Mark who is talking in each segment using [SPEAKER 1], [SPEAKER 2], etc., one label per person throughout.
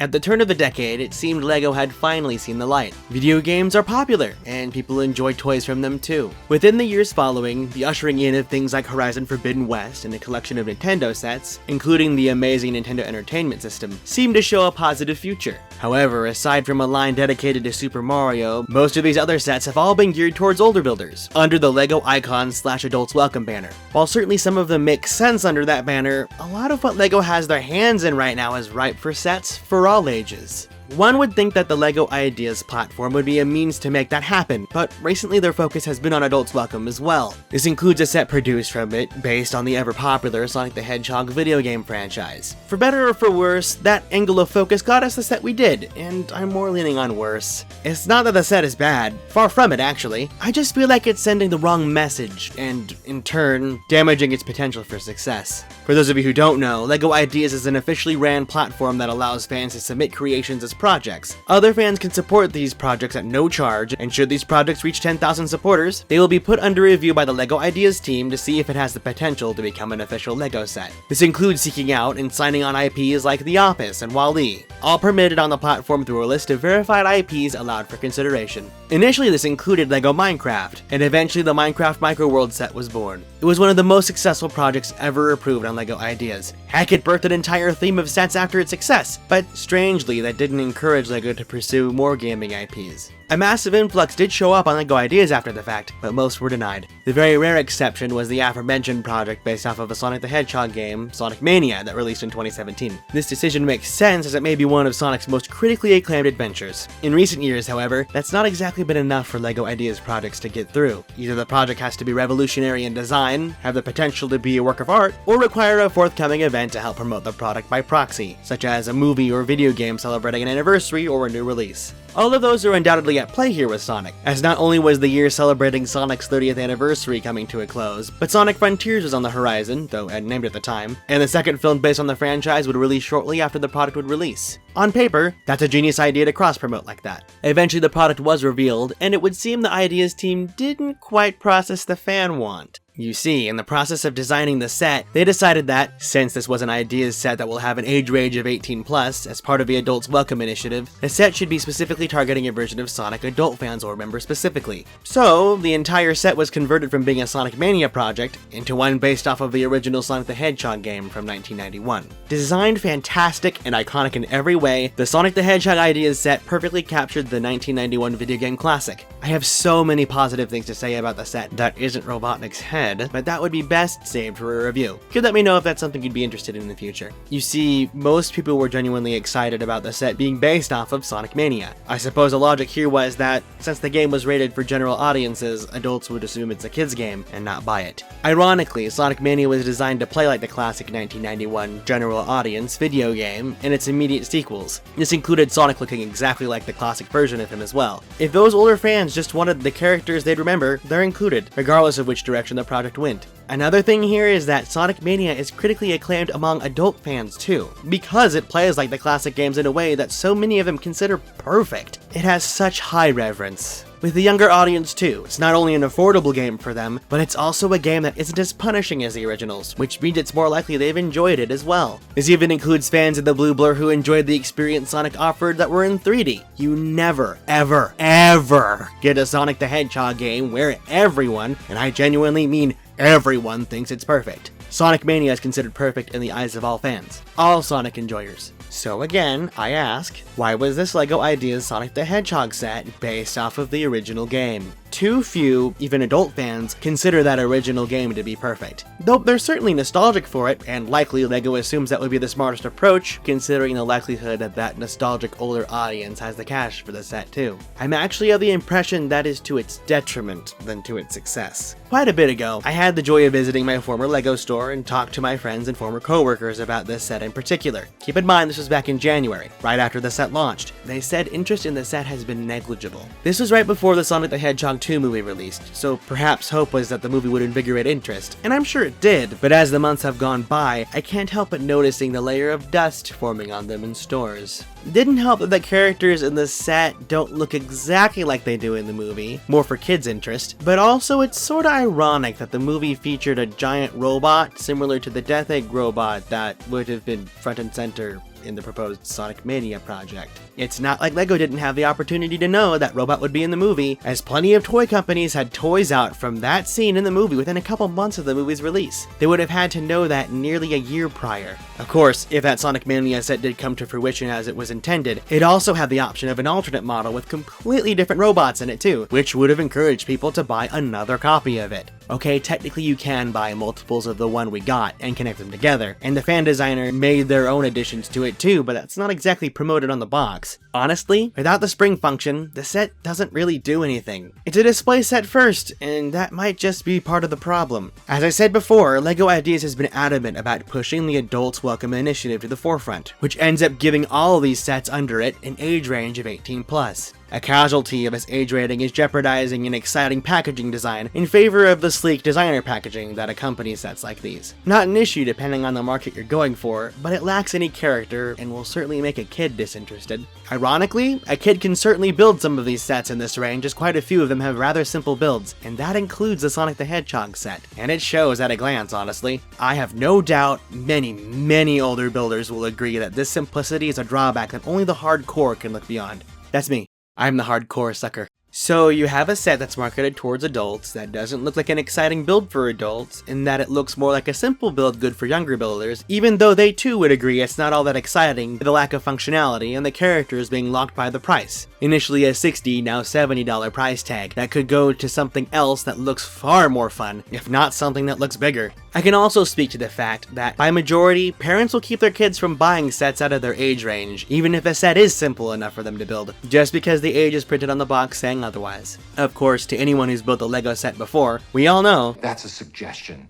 [SPEAKER 1] At the turn of the decade, it seemed LEGO had finally seen the light. Video games are popular, and people enjoy toys from them too. Within the years following, the ushering in of things like Horizon Forbidden West and a collection of Nintendo sets, including the amazing Nintendo Entertainment System, seemed to show a positive future. However, aside from a line dedicated to Super Mario, most of these other sets have all been geared towards older builders, under the LEGO Icons/Adults Welcome banner. While certainly some of them make sense under that banner, a lot of what LEGO has their hands in right now is ripe for sets for all ages. One would think that the LEGO Ideas platform would be a means to make that happen, but recently their focus has been on Adults Welcome as well. This includes a set produced from it, based on the ever-popular Sonic the Hedgehog video game franchise. For better or for worse, that angle of focus got us the set we did, and I'm more leaning on worse. It's not that the set is bad, far from it actually. I just feel like it's sending the wrong message, and in turn, damaging its potential for success. For those of you who don't know, LEGO Ideas is an officially ran platform that allows fans to submit creations as projects. Other fans can support these projects at no charge, and should these projects reach 10,000 supporters, they will be put under review by the LEGO Ideas team to see if it has the potential to become an official LEGO set. This includes seeking out and signing on IPs like The Office and WALL-E, all permitted on the platform through a list of verified IPs allowed for consideration. Initially this included LEGO Minecraft, and eventually the Minecraft Microworld set was born. It was one of the most successful projects ever approved on LEGO Ideas. Heck, it birthed an entire theme of sets after its success, but strangely that didn't encourage LEGO to pursue more gaming IPs. A massive influx did show up on LEGO Ideas after the fact, but most were denied. The very rare exception was the aforementioned project based off of a Sonic the Hedgehog game, Sonic Mania, that released in 2017. This decision makes sense as it may be one of Sonic's most critically acclaimed adventures. In recent years, however, that's not exactly been enough for LEGO Ideas projects to get through. Either the project has to be revolutionary in design, have the potential to be a work of art, or require a forthcoming event to help promote the product by proxy, such as a movie or video game celebrating an anniversary or a new release. All of those are undoubtedly at play here with Sonic, as not only was the year celebrating Sonic's 30th anniversary coming to a close, but Sonic Frontiers was on the horizon, though unnamed at the time, and the second film based on the franchise would release shortly after the product would release. On paper, that's a genius idea to cross-promote like that. Eventually the product was revealed, and it would seem the Ideas team didn't quite process the fan want. You see, in the process of designing the set, they decided that, since this was an Ideas set that will have an age range of 18+, as part of the Adults Welcome initiative, the set should be specifically targeting a version of Sonic adult fans or members specifically. So, the entire set was converted from being a Sonic Mania project into one based off of the original Sonic the Hedgehog game from 1991. Designed fantastic and iconic in every way, the Sonic the Hedgehog Ideas set perfectly captured the 1991 video game classic. I have so many positive things to say about the set that isn't Robotnik's head, but that would be best saved for a review. You could let me know if that's something you'd be interested in the future. You see, most people were genuinely excited about the set being based off of Sonic Mania. I suppose the logic here was that, since the game was rated for general audiences, adults would assume it's a kid's game and not buy it. Ironically, Sonic Mania was designed to play like the classic 1991 general audience video game and its immediate sequels. This included Sonic looking exactly like the classic version of him as well. If those older fans just wanted the characters they'd remember, they're included, regardless of which direction the project went. Another thing here is that Sonic Mania is critically acclaimed among adult fans too, because it plays like the classic games in a way that so many of them consider perfect. It has such high reverence. With the younger audience too, it's not only an affordable game for them, but it's also a game that isn't as punishing as the originals, which means it's more likely they've enjoyed it as well. This even includes fans of the Blue Blur who enjoyed the experience Sonic offered that were in 3D. You never, ever, ever get a Sonic the Hedgehog game where everyone, and I genuinely mean everyone, thinks it's perfect. Sonic Mania is considered perfect in the eyes of all fans, all Sonic enjoyers. So again, I ask, why was this LEGO Ideas Sonic the Hedgehog set based off of the original game? Too few, even adult fans, consider that original game to be perfect. Though they're certainly nostalgic for it, and likely LEGO assumes that would be the smartest approach, considering the likelihood that that nostalgic older audience has the cash for the set too. I'm actually of the impression that is to its detriment than to its success. Quite a bit ago, I had the joy of visiting my former LEGO store and talked to my friends and former co-workers about this set in particular. Keep in mind this was back in January, right after the set launched. They said interest in the set has been negligible. This was right before the Sonic the Hedgehog 2 movie released, so perhaps hope was that the movie would invigorate interest, and I'm sure it did, but as the months have gone by, I can't help but noticing the layer of dust forming on them in stores. It didn't help that the characters in the set don't look exactly like they do in the movie, more for kids' interest, but also it's sorta ironic that the movie featured a giant robot similar to the Death Egg robot that would have been front and center in the proposed Sonic Mania project. It's not like LEGO didn't have the opportunity to know that Robot would be in the movie, as plenty of toy companies had toys out from that scene in the movie within a couple months of the movie's release. They would have had to know that nearly a year prior. Of course, if that Sonic Mania set did come to fruition as it was intended, it also had the option of an alternate model with completely different robots in it too, which would have encouraged people to buy another copy of it. Okay, technically you can buy multiples of the one we got and connect them together, and the fan designer made their own additions to it too, but that's not exactly promoted on the box. Honestly, without the spring function, the set doesn't really do anything. It's a display set first, and that might just be part of the problem. As I said before, LEGO Ideas has been adamant about pushing the Adults Welcome initiative to the forefront, which ends up giving all of these sets under it an age range of 18+. A casualty of its age rating is jeopardizing an exciting packaging design in favor of the sleek designer packaging that accompanies sets like these. Not an issue depending on the market you're going for, but it lacks any character and will certainly make a kid disinterested. Ironically, a kid can certainly build some of these sets in this range, as quite a few of them have rather simple builds, and that includes the Sonic the Hedgehog set. And it shows at a glance, honestly. I have no doubt many older builders will agree that this simplicity is a drawback that only the hardcore can look beyond. That's me. I'm the hardcore sucker. So you have a set that's marketed towards adults that doesn't look like an exciting build for adults, in that it looks more like a simple build good for younger builders, even though they too would agree it's not all that exciting with the lack of functionality and the characters being locked by the price. Initially a $60, now $70 price tag that could go to something else that looks far more fun, if not something that looks bigger. I can also speak to the fact that, by majority, parents will keep their kids from buying sets out of their age range, even if a set is simple enough for them to build, just because the age is printed on the box saying otherwise. Of course, to anyone who's built a LEGO set before, we all know
[SPEAKER 2] that's a suggestion.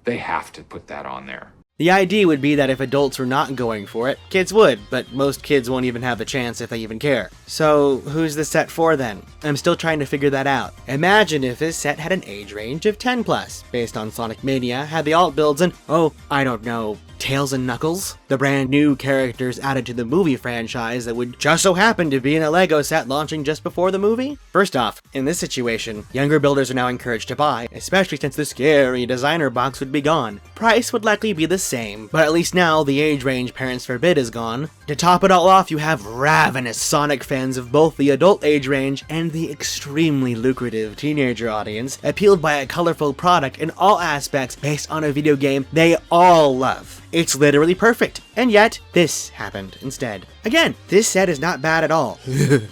[SPEAKER 2] They have to put that on there.
[SPEAKER 1] The idea would be that if adults were not going for it, kids would, but most kids won't even have the chance if they even care. So who's the set for then? I'm still trying to figure that out. Imagine if this set had an age range of 10+, based on Sonic Mania, had the alt builds and, oh, I don't know, Tails and Knuckles? The brand new characters added to the movie franchise that would just so happen to be in a LEGO set launching just before the movie? First off, in this situation, younger builders are now encouraged to buy, especially since the scary designer box would be gone. Price would likely be the same, but at least now the age range parents forbid is gone. To top it all off, you have ravenous Sonic fans of both the adult age range and the extremely lucrative teenager audience, appealed by a colorful product in all aspects based on a video game they all love. It's literally perfect, and yet, this happened instead. Again, this set is not bad at all,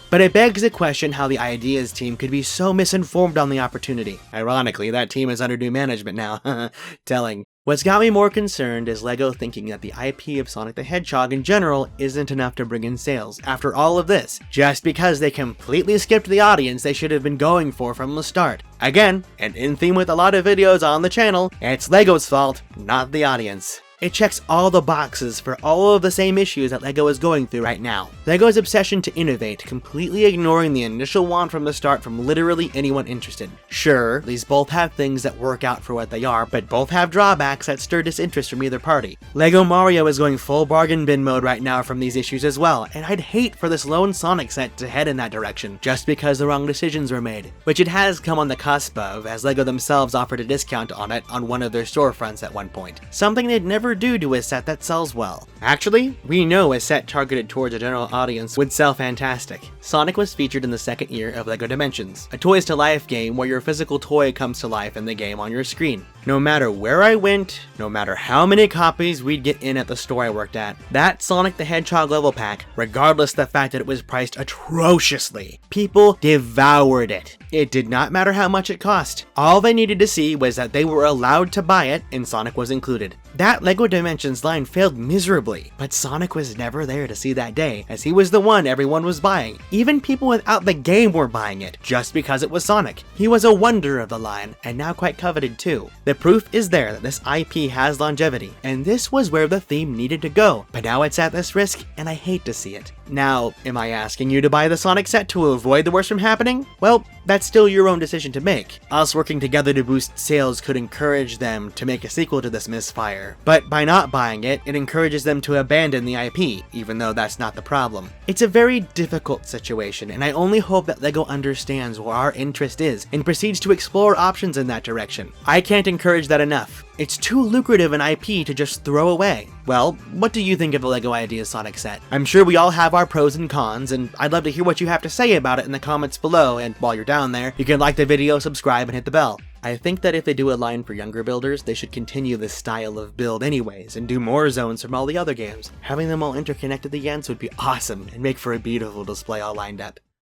[SPEAKER 1] but it begs the question how the Ideas team could be so misinformed on the opportunity. Ironically, that team is under new management now, telling. What's got me more concerned is LEGO thinking that the IP of Sonic the Hedgehog in general isn't enough to bring in sales after all of this, just because they completely skipped the audience they should have been going for from the start. Again, and in theme with a lot of videos on the channel, it's LEGO's fault, not the audience. It checks all the boxes for all of the same issues that LEGO is going through right now. LEGO's obsession to innovate, completely ignoring the initial want from the start from literally anyone interested. Sure, these both have things that work out for what they are, but both have drawbacks that stir disinterest from either party. LEGO Mario is going full bargain bin mode right now from these issues as well, and I'd hate for this lone Sonic set to head in that direction, just because the wrong decisions were made, which it has come on the cusp of, as LEGO themselves offered a discount on it on one of their storefronts at one point. Something they'd never do to a set that sells well. Actually, we know a set targeted towards a general audience would sell fantastic. Sonic was featured in the second year of LEGO Dimensions, a Toys to Life game where your physical toy comes to life in the game on your screen. No matter where I went, no matter how many copies we'd get in at the store I worked at, that Sonic the Hedgehog level pack, regardless of the fact that it was priced atrociously, people devoured it. It did not matter how much it cost. All they needed to see was that they were allowed to buy it, and Sonic was included. That LEGO Dimensions line failed miserably, but Sonic was never there to see that day, as he was the one everyone was buying. Even people without the game were buying it, just because it was Sonic. He was a wonder of the line, and now quite coveted too. The proof is there that this IP has longevity, and this was where the theme needed to go, but now it's at this risk, and I hate to see it. Now, am I asking you to buy the Sonic set to avoid the worst from happening? Well, that's still your own decision to make. Us working together to boost sales could encourage them to make a sequel to this misfire, but by not buying it, it encourages them to abandon the IP, even though that's not the problem. It's a very difficult situation, and I only hope that LEGO understands where our interest is and proceeds to explore options in that direction. I can't encourage that enough. It's too lucrative an IP to just throw away. Well, what do you think of the LEGO Ideas Sonic set? I'm sure we all have our pros and cons, and I'd love to hear what you have to say about it in the comments below, and while you're down there, you can like the video, subscribe, and hit the bell. I think that if they do a line for younger builders, they should continue this style of build anyways, and do more zones from all the other games. Having them all interconnected at the ends would be awesome, and make for a beautiful display all lined up.